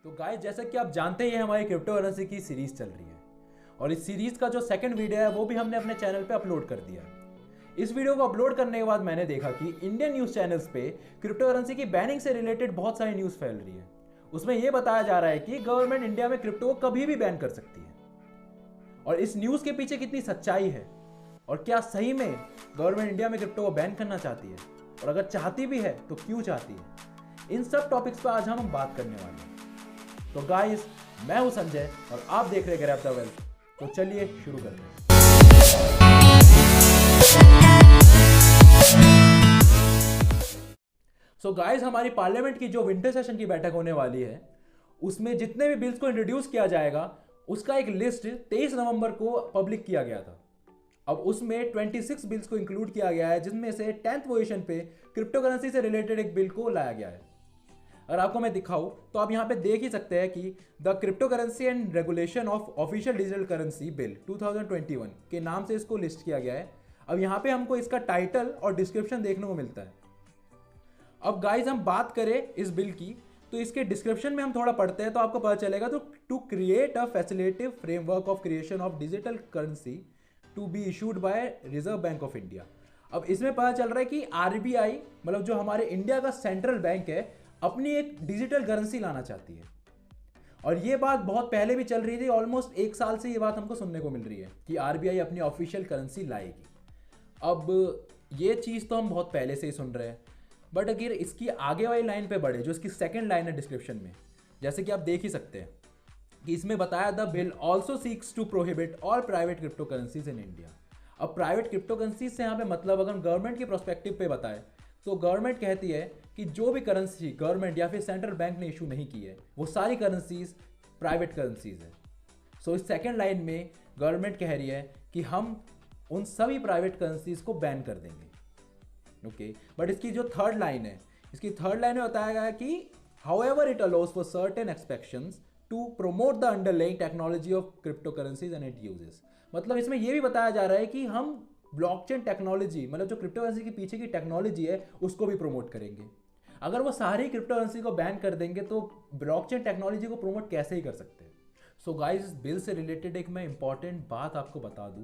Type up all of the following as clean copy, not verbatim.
तो गाइस, जैसा कि आप जानते ही हैं, हमारी क्रिप्टो करेंसी की सीरीज चल रही है और इस सीरीज का जो सेकंड वीडियो है वो भी हमने अपने चैनल पे अपलोड कर दिया है। इस वीडियो को अपलोड करने के बाद मैंने देखा कि इंडियन न्यूज़ चैनल्स पे क्रिप्टो करेंसी की बैनिंग से रिलेटेड बहुत सारी न्यूज़ फैल रही है। उसमें यह बताया जा रहा है कि गवर्नमेंट इंडिया में क्रिप्टो को कभी भी बैन कर सकती है। और इस न्यूज़ के पीछे कितनी सच्चाई है और क्या सही में गवर्नमेंट इंडिया में क्रिप्टो को बैन करना चाहती है, और अगर चाहती भी है तो क्यों चाहती है, इन सब टॉपिक्स पर आज हम बात करने वाले हैं। तो गाइस, मैं हूं संजय और आप देख रहे ग्रैब द वेल्थ। तो चलिए शुरू करते हैं। सो गाइस, हमारी पार्लियामेंट की जो विंटर सेशन की बैठक होने वाली है उसमें जितने भी बिल्स को इंट्रोड्यूस किया जाएगा उसका एक लिस्ट 23 नवंबर को पब्लिक किया गया था। अब उसमें 26 बिल्स को इंक्लूड किया गया है, जिसमें से 10th पोजीशन पे क्रिप्टो करेंसी से रिलेटेड एक बिल को लाया गया है। अगर आपको मैं दिखाऊं तो आप यहां पे देख ही सकते हैं कि the crypto currency and regulation of official digital currency bill 2021 के नाम से इसको लिस्ट किया गया है। अब यहां पे हमको इसका टाइटल और डिस्क्रिप्शन देखने को मिलता है। अब गाइज, हम बात करें इस बिल की तो इसके डिस्क्रिप्शन में हम थोड़ा पढ़ते हैं तो आपको पता चलेगा। तो to create a facilitative framework of creation of digital currency to be issued by reserve bank of India. अब इसमें पता चल रहा है कि आरबीआई, मतलब जो हमारे इंडिया का सेंट्रल बैंक है, अपनी एक डिजिटल करेंसी लाना चाहती है। और ये बात बहुत पहले भी चल रही थी, ऑलमोस्ट एक साल से ये बात हमको सुनने को मिल रही है कि आरबीआई अपनी ऑफिशियल करेंसी लाएगी। अब ये चीज़ तो हम बहुत पहले से ही सुन रहे हैं, बट अगर इसकी आगे वाली लाइन पे बढ़े, जो इसकी सेकंड लाइन है डिस्क्रिप्शन में, जैसे कि आप देख ही सकते हैं कि इसमें बताया the bill also seeks to prohibit all private crypto currencies in India. अब प्राइवेट क्रिप्टो करेंसी से यहाँ पे मतलब अगर गवर्नमेंट के प्रोस्पेक्टिव पे बताए तो गवर्नमेंट कहती है कि जो भी करेंसी गवर्नमेंट या फिर सेंट्रल बैंक ने इशू नहीं की है वो सारी करेंसीज प्राइवेट करेंसीज है। सो इस सेकेंड लाइन में गवर्नमेंट कह रही है कि हम उन सभी प्राइवेट करेंसीज को बैन कर देंगे। ओके, बट इसकी जो थर्ड लाइन है, इसकी थर्ड लाइन में बताया गया है कि however it allows for certain expectations to promote the underlying technology of cryptocurrencies and it uses. मतलब इसमें यह भी बताया जा रहा है कि हम ब्लॉकचेन टेक्नोलॉजी, मतलब जो क्रिप्टो करेंसी के पीछे की टेक्नोलॉजी है, उसको भी प्रमोट करेंगे। अगर वो सारी क्रिप्टो करेंसी को बैन कर देंगे तो ब्लॉकचेन टेक्नोलॉजी को प्रमोट कैसे ही कर सकते हैं। सो गाइस, इस बिल से रिलेटेड एक मैं इंपॉर्टेंट बात आपको बता दूं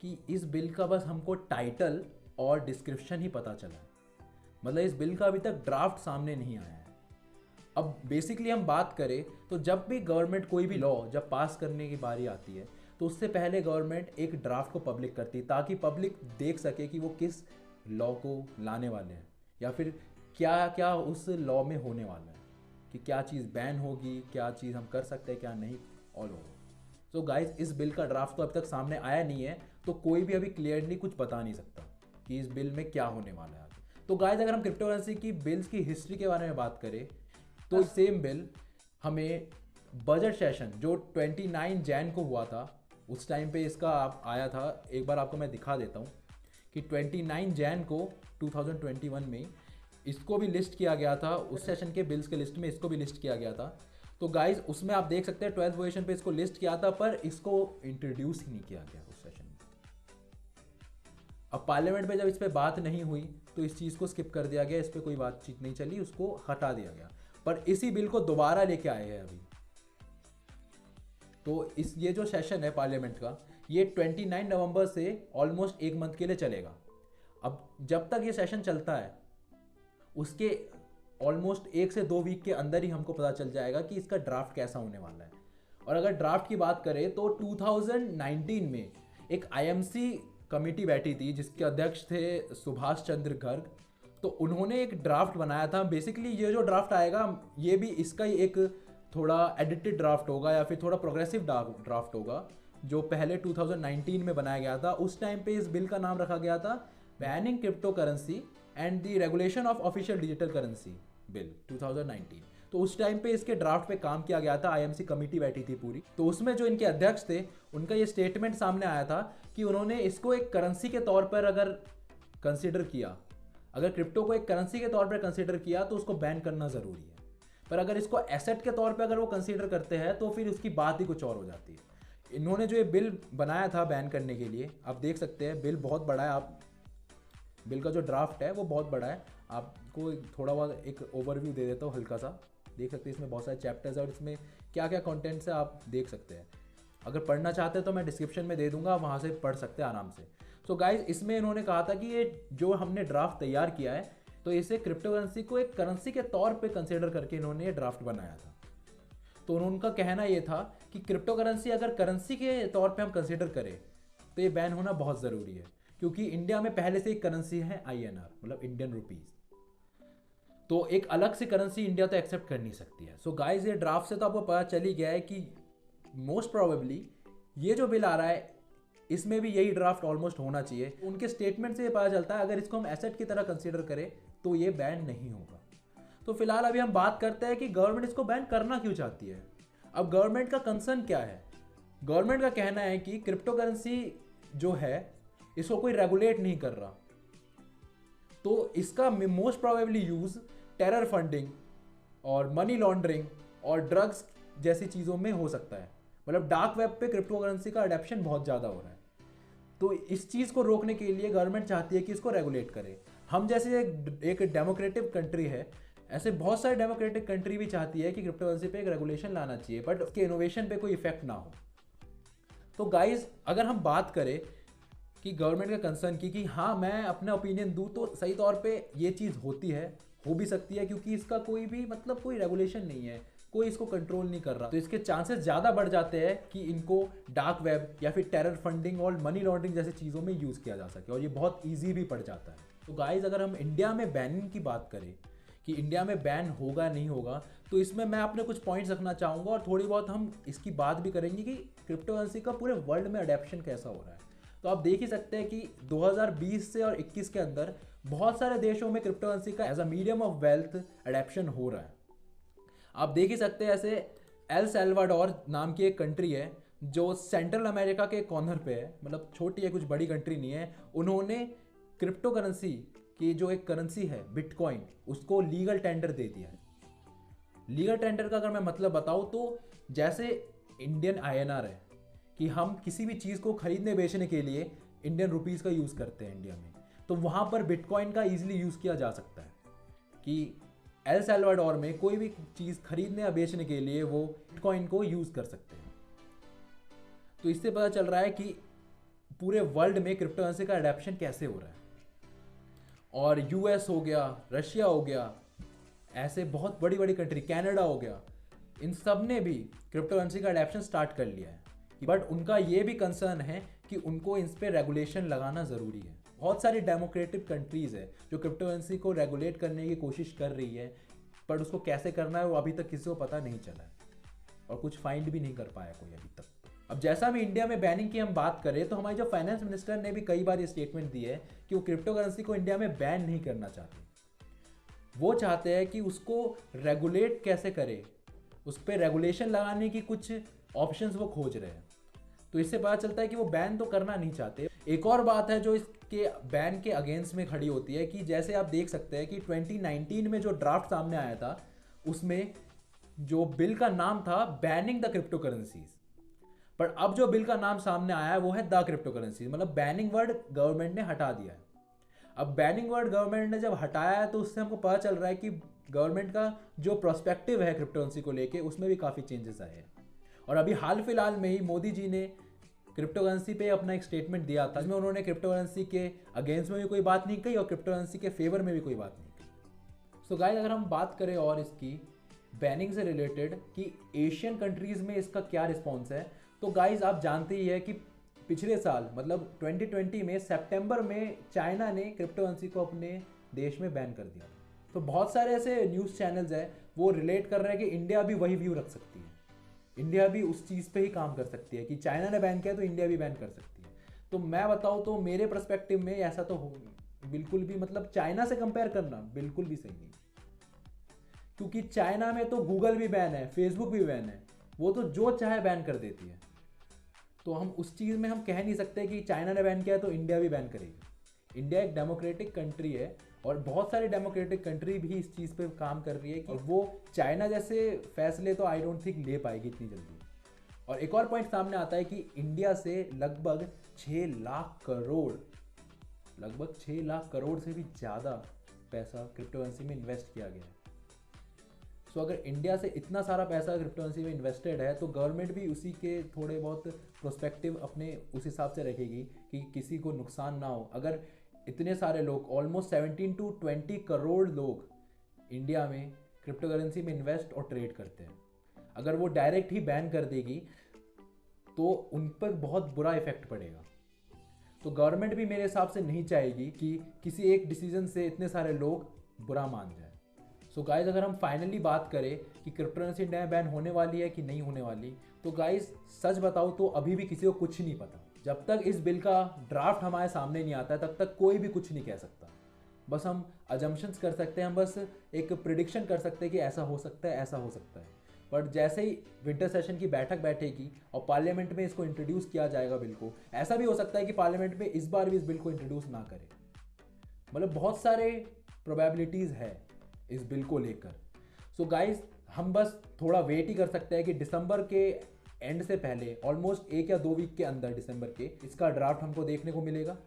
कि इस बिल का बस हमको टाइटल और डिस्क्रिप्शन ही पता चला है। मतलब इस बिल का अभी तक ड्राफ्ट सामने नहीं आया है। अब बेसिकली हम बात करें तो जब भी गवर्नमेंट कोई भी लॉ जब पास करने की बारी आती है तो उससे पहले गवर्नमेंट एक ड्राफ्ट को पब्लिक करती है ताकि पब्लिक देख सके कि वो किस लॉ को लाने वाले हैं या फिर क्या क्या उस लॉ में होने वाला है, कि क्या चीज़ बैन होगी, क्या चीज़ हम कर सकते हैं, क्या नहीं, ऑल ओवर। सो गाइज, इस बिल का ड्राफ्ट तो अब तक सामने आया नहीं है, तो कोई भी अभी क्लियरली कुछ बता नहीं सकता कि इस बिल में क्या होने वाला है आगे। तो गाइज, अगर हम क्रिप्टो करेंसी की बिल्स की हिस्ट्री के बारे में बात करें तो सेम बिल हमें बजट सेशन जो 29 जैन को हुआ था उस टाइम पे इसका आया था। एक बार आपको मैं दिखा देता हूँ कि 29 जैन को 2021 में इसको भी लिस्ट किया गया था। उस सेशन के बिल्स के लिस्ट में इसको भी लिस्ट किया गया था। तो गाइज, उसमें आप देख सकते हैं 12th पोजीशन पे इसको लिस्ट किया था, पर इसको इंट्रोड्यूस ही नहीं किया गया उस सेशन में। अब पार्लियामेंट में जब इस पर बात नहीं हुई तो इस चीज़ को स्किप कर दिया गया, इस पर कोई बातचीत नहीं चली, उसको हटा दिया गया। पर इसी बिल को दोबारा लेके आए हैं अभी। तो ये जो सेशन है पार्लियामेंट का, ये 29 नवंबर से ऑलमोस्ट एक मंथ के लिए चलेगा। अब जब तक ये सेशन चलता है उसके ऑलमोस्ट 1 से 2 वीक के अंदर ही हमको पता चल जाएगा कि इसका ड्राफ्ट कैसा होने वाला है। और अगर ड्राफ्ट की बात करें तो 2019 में एक आईएमसी कमेटी बैठी थी जिसके अध्यक्ष थे सुभाष चंद्र गर्ग। तो उन्होंने एक ड्राफ्ट बनाया था। बेसिकली ये जो ड्राफ्ट आएगा ये भी इसका ही एक थोड़ा एडिटेड ड्राफ्ट होगा या फिर थोड़ा प्रोग्रेसिव ड्राफ्ट होगा, जो पहले 2019 में बनाया गया था। उस टाइम पे इस बिल का नाम रखा गया था banning crypto currency and the regulation of official digital currency bill 2019। तो उस टाइम पे इसके ड्राफ्ट पे काम किया गया था, आईएमसी कमेटी बैठी थी पूरी। तो उसमें जो इनके अध्यक्ष थे उनका ये स्टेटमेंट सामने आया था कि उन्होंने इसको एक करेंसी के तौर पर अगर कंसिडर किया, अगर क्रिप्टो को एक करेंसी के तौर पर कंसिडर किया तो उसको बैन करना ज़रूरी है। पर अगर इसको एसेट के तौर पे अगर वो कंसीडर करते हैं तो फिर उसकी बात ही कुछ और हो जाती है। इन्होंने जो ये बिल बनाया था बैन करने के लिए, आप देख सकते हैं बिल बहुत बड़ा है। आप बिल का जो ड्राफ्ट है वो बहुत बड़ा है। आपको थोड़ा बहुत एक ओवरव्यू दे देता हूँ हल्का सा। देख सकते हैं, इसमें बहुत सारे चैप्टर्स है और इसमें क्या क्या कंटेंट्स है आप देख सकते हैं। अगर पढ़ना चाहते हैं तो मैं डिस्क्रिप्शन में दे दूंगा, वहाँ से पढ़ सकते हैं आराम से। सो गाइज, इसमें इन्होंने कहा था कि ये जो हमने ड्राफ्ट तैयार किया है तो इसे क्रिप्टो करेंसी को एक करेंसी के तौर पे कंसिडर करके इन्होंने ये ड्राफ्ट बनाया था। तो उनका कहना ये था कि क्रिप्टो करेंसी अगर करेंसी के तौर पे हम कंसिडर करें तो ये बैन होना बहुत ज़रूरी है, क्योंकि इंडिया में पहले से एक करेंसी है INR, मतलब इंडियन रुपीज़। तो एक अलग से करेंसी इंडिया तो एक्सेप्ट कर नहीं सकती है। सो गाइज, ये ड्राफ्ट से तो आपको पता चल ही गया है कि मोस्ट प्रोबेबली ये जो बिल आ रहा है इसमें भी यही ड्राफ्ट ऑलमोस्ट होना चाहिए। उनके स्टेटमेंट से ये पता चलता है अगर इसको हम एसेट की तरह कंसीडर करें तो ये बैन नहीं होगा। तो फिलहाल अभी हम बात करते हैं कि गवर्नमेंट इसको बैन करना क्यों चाहती है। अब गवर्नमेंट का कंसर्न क्या है। गवर्नमेंट का कहना है कि क्रिप्टो करेंसी जो है इसको कोई रेगुलेट नहीं कर रहा, तो इसका most probably use terror funding और मनी लॉन्ड्रिंग और ड्रग्स जैसी चीज़ों में हो सकता है। मतलब डार्क वेब पे क्रिप्टो करेंसी का अडेप्शन बहुत ज़्यादा हो रहा है। तो इस चीज़ को रोकने के लिए गवर्नमेंट चाहती है कि इसको रेगुलेट करे। हम जैसे एक डेमोक्रेटिक कंट्री है, ऐसे बहुत सारे डेमोक्रेटिक कंट्री भी चाहती है कि क्रिप्टो करेंसी पे एक रेगुलेशन लाना चाहिए, बट उसके इनोवेशन पे कोई इफेक्ट ना हो। तो गाइज, अगर हम बात करें कि गवर्नमेंट का कंसर्न की कि हाँ मैं अपना ओपिनियन दूँ, तो सही तौर पे ये चीज़ होती है, हो भी सकती है, क्योंकि इसका कोई भी मतलब कोई रेगुलेशन नहीं है, कोई इसको कंट्रोल नहीं कर रहा। तो इसके चांसेस ज़्यादा बढ़ जाते हैं कि इनको डार्क वेब या फिर टेरर फंडिंग और मनी लॉन्ड्रिंग जैसी चीज़ों में यूज़ किया जा सके, और ये बहुत ईजी भी पड़ जाता है। तो गाइज, अगर हम इंडिया में बैनिंग की बात करें कि इंडिया में बैन होगा नहीं होगा, तो इसमें मैं अपने कुछ पॉइंट्स रखना चाहूँगा और थोड़ी बहुत हम इसकी बात भी करेंगे कि क्रिप्टो करेंसी का पूरे वर्ल्ड में अडेप्शन कैसा हो रहा है। तो आप देख ही सकते हैं कि 2020 से और 21 के अंदर बहुत सारे देशों में क्रिप्टो करेंसी का as a medium of wealth adoption हो रहा है। आप देख ही सकते हैं, ऐसे एल सल्वाडोर नाम की एक कंट्री है जो सेंट्रल अमेरिका के कॉर्नर पे है, मतलब छोटी है, कुछ बड़ी कंट्री नहीं है। उन्होंने क्रिप्टो करेंसी की जो एक करेंसी है बिटकॉइन, उसको लीगल टेंडर दे दिया है। लीगल टेंडर का अगर मैं मतलब बताऊं तो जैसे इंडियन INR है कि हम किसी भी चीज़ को खरीदने बेचने के लिए इंडियन रुपीज़ का यूज़ करते हैं इंडिया में, तो वहाँ पर बिटकॉइन का ईजिली यूज़ किया जा सकता है कि एल सल्वाडोर में कोई भी चीज़ खरीदने या बेचने के लिए वो बिटकॉइन को यूज़ कर सकते हैं। तो इससे पता चल रहा है कि पूरे वर्ल्ड में क्रिप्टो करेंसी का अडेप्शन कैसे हो रहा है। और US हो गया, रशिया हो गया, ऐसे बहुत बड़ी बड़ी कंट्री, कनाडा हो गया, इन सब ने भी क्रिप्टो करेंसी का अडेप्शन स्टार्ट कर लिया है। बट उनका ये भी कंसर्न है कि उनको इस पर रेगुलेशन लगाना ज़रूरी है। बहुत सारी डेमोक्रेटिक कंट्रीज़ है जो क्रिप्टो करेंसी को रेगुलेट करने की कोशिश कर रही है, पर उसको कैसे करना है वो अभी तक किसी को पता नहीं चला है और कुछ फाइंड भी नहीं कर पाया कोई अभी तक। अब जैसा भी इंडिया में बैनिंग की हम बात करें, तो हमारे जो फाइनेंस मिनिस्टर ने भी कई बार ये स्टेटमेंट दी है कि वो क्रिप्टो करेंसी को इंडिया में बैन नहीं करना चाहते। वो चाहते हैं कि उसको रेगुलेट कैसे करे, उस पर रेगुलेशन लगाने की कुछ ऑप्शंस वो खोज रहे हैं। तो इससे पता चलता है कि वो बैन तो करना नहीं चाहते। एक और बात है जो इसके बैन के अगेंस्ट में खड़ी होती है कि जैसे आप देख सकते हैं कि 2019 में जो ड्राफ्ट सामने आया था, उसमें जो बिल का नाम था बैनिंग द क्रिप्टो करेंसीज, पर अब जो बिल का नाम सामने आया है वो है द क्रिप्टो करेंसीज, मतलब बैनिंग वर्ड गवर्नमेंट ने हटा दिया है। अब बैनिंग वर्ड गवर्नमेंट ने जब हटाया है तो उससे हमको पता चल रहा है कि गवर्नमेंट का जो प्रोस्पेक्टिव है क्रिप्टो करेंसी को लेके, उसमें भी काफ़ी चेंजेस आए हैं। और अभी हाल फिलहाल में ही मोदी जी ने क्रिप्टो करेंसी पे अपना एक स्टेटमेंट दिया था, जिसमें उन्होंने क्रिप्टो करेंसी के अगेंस्ट में भी कोई बात नहीं कही और क्रिप्टो करेंसी के फेवर में भी कोई बात नहीं कही। सो गाइस, अगर हम बात करें और इसकी बैनिंग से रिलेटेड कि एशियन कंट्रीज़ में इसका क्या रिस्पॉन्स है, तो गाइस आप जानते ही है कि पिछले साल मतलब 2020 में सितंबर में चाइना ने क्रिप्टो करेंसी को अपने देश में बैन कर दिया। तो बहुत सारे ऐसे न्यूज़ चैनल्स हैं वो रिलेट कर रहे हैं कि इंडिया भी वही व्यू रख सकती है, इंडिया भी उस चीज़ पे ही काम कर सकती है कि चाइना ने बैन किया तो इंडिया भी बैन कर सकती है। तो मैं बताऊँ तो मेरे पर्सपेक्टिव में ऐसा तो बिल्कुल भी, मतलब चाइना से कंपेयर करना बिल्कुल भी सही नहीं, क्योंकि चाइना में तो गूगल भी बैन है, फेसबुक भी बैन है, वो तो जो चाहे बैन कर देती है। तो हम उस चीज़ में हम कह नहीं सकते कि चाइना ने बैन किया तो इंडिया भी बैन करेगी। इंडिया एक डेमोक्रेटिक कंट्री है और बहुत सारी डेमोक्रेटिक कंट्री भी इस चीज़ पे काम कर रही है कि वो चाइना जैसे फैसले तो आई डोंट थिंक ले पाएगी इतनी जल्दी। और एक और पॉइंट सामने आता है कि इंडिया से लगभग 6 लाख करोड़ से भी ज़्यादा पैसा क्रिप्टो करेंसी में इन्वेस्ट किया गया है। सो अगर इंडिया से इतना सारा पैसा क्रिप्टो करेंसी में इन्वेस्टेड है तो गवर्नमेंट भी उसी के थोड़े बहुत प्रोस्पेक्टिव अपने उस हिसाब से रखेगी कि किसी को नुकसान ना हो। अगर इतने सारे लोग, ऑलमोस्ट 17 to 20 करोड़ लोग इंडिया में क्रिप्टो करेंसी में इन्वेस्ट और ट्रेड करते हैं, अगर वो डायरेक्ट ही बैन कर देगी तो उन पर बहुत बुरा इफेक्ट पड़ेगा। तो गवर्नमेंट भी मेरे हिसाब से नहीं चाहेगी कि किसी एक डिसीजन से इतने सारे लोग बुरा मान जाए। सो गाइज, अगर हम फाइनली बात करें कि क्रिप्टो करेंसी इंडिया में बैन होने वाली है कि नहीं होने वाली, तो गाइज सच बताऊँ तो अभी भी किसी को कुछ नहीं पता। जब तक इस बिल का ड्राफ्ट हमारे सामने नहीं आता है तब तक कोई भी कुछ नहीं कह सकता। बस हम अजम्पशंस कर सकते हैं, हम बस एक प्रिडिक्शन कर सकते हैं कि ऐसा हो सकता है, ऐसा हो सकता है। बट जैसे ही विंटर सेशन की बैठक बैठेगी और पार्लियामेंट में इसको इंट्रोड्यूस किया जाएगा बिल को, ऐसा भी हो सकता है कि पार्लियामेंट में इस बार भी इस बिल को इंट्रोड्यूस ना करे। मतलब बहुत सारे प्रोबेबिलिटीज़ है इस बिल को लेकर। सो गाइज, हम बस थोड़ा वेट ही कर सकते हैं कि दिसंबर के एंड से पहले, ऑलमोस्ट 1 या 2 वीक के अंदर दिसंबर के, इसका ड्राफ्ट हमको देखने को मिलेगा,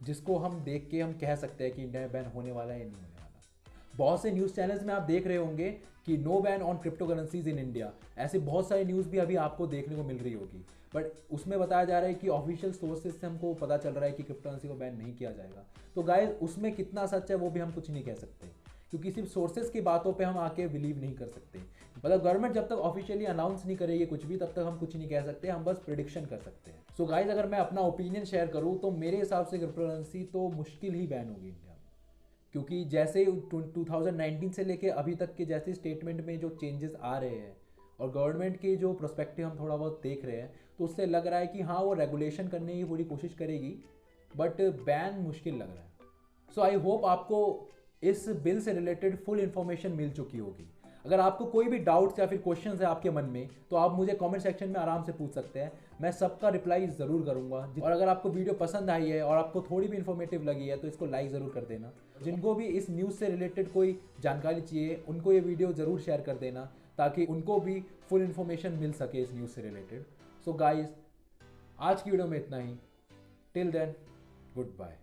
जिसको हम देख के हम कह सकते हैं कि इंडिया में बैन होने वाला है या नहीं होने वाला। बहुत से न्यूज़ चैनल्स में आप देख रहे होंगे कि no ban on crypto currencies in India, ऐसे बहुत सारी न्यूज़ भी अभी आपको देखने को मिल रही होगी। बट उसमें बताया जा रहा है कि ऑफिशियल सोर्सेज से हमको पता चल रहा है कि क्रिप्टो करेंसी को बैन नहीं किया जाएगा। तो गाइस, उसमें कितना सच है वो भी हम कुछ नहीं कह सकते, क्योंकि सिर्फ सोर्सेज की बातों पे हम आके बिलीव नहीं कर सकते। मतलब गवर्नमेंट जब तक ऑफिशियली अनाउंस नहीं करेगी कुछ भी, तब तक हम कुछ नहीं कह सकते, हम बस प्रिडिक्शन कर सकते हैं। सो गाइज, अगर मैं अपना ओपिनियन शेयर करूँ तो मेरे हिसाब से क्रिप्टो करेंसी तो मुश्किल ही बैन होगी इंडिया में, क्योंकि जैसे 2019 से लेके अभी तक के जैसे स्टेटमेंट में जो चेंजेस आ रहे हैं और गवर्नमेंट के जो प्रोस्पेक्टिव हम थोड़ा बहुत देख रहे हैं, तो उससे लग रहा है कि हाँ, वो रेगुलेशन करने की पूरी कोशिश करेगी, बट बैन मुश्किल लग रहा है। सो आई होप आपको इस बिल से रिलेटेड फुल इन्फॉर्मेशन मिल चुकी होगी। अगर आपको कोई भी डाउट्स या फिर क्वेश्चंस है आपके मन में, तो आप मुझे कमेंट सेक्शन में आराम से पूछ सकते हैं, मैं सबका रिप्लाई ज़रूर करूंगा। और अगर आपको वीडियो पसंद आई है और आपको थोड़ी भी इन्फॉर्मेटिव लगी है तो इसको लाइक ज़रूर कर देना। जिनको भी इस न्यूज़ से रिलेटेड कोई जानकारी चाहिए उनको ये वीडियो ज़रूर शेयर कर देना, ताकि उनको भी फुल इन्फॉर्मेशन मिल सके इस न्यूज़ से रिलेटेड। सो गाइज, आज की वीडियो में इतना ही। Till then, good bye.